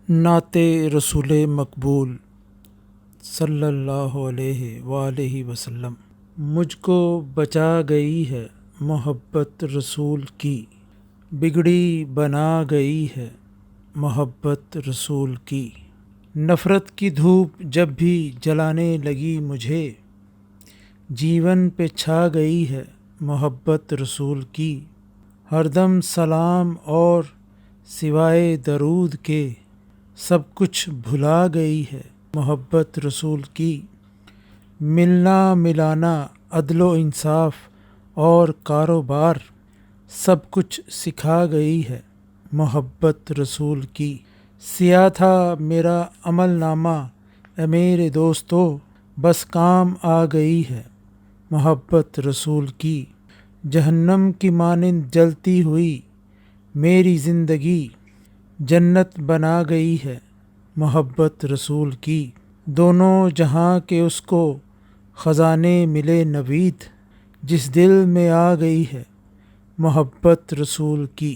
نعت رسول مقبول صلی اللہ علیہ وآلہ وسلم۔ مجھ کو بچا گئی ہے محبت رسول کی، بگڑی بنا گئی ہے محبت رسول کی۔ نفرت کی دھوپ جب بھی جلانے لگی مجھے، جیون پہ چھا گئی ہے محبت رسول کی۔ ہر دم سلام اور سوائے درود کے سب کچھ بھلا گئی ہے محبت رسول کی۔ ملنا ملانا عدل و انصاف اور کاروبار سب کچھ سکھا گئی ہے محبت رسول کی۔ سیاہ تھا میرا عمل نامہ اے میرے دوستو، بس کام آ گئی ہے محبت رسول کی۔ جہنم کی مانند جلتی ہوئی میری زندگی، جنت بنا گئی ہے محبت رسول کی۔ دونوں جہاں کے اس کو خزانے ملے نوید، جس دل میں آ گئی ہے محبت رسول کی۔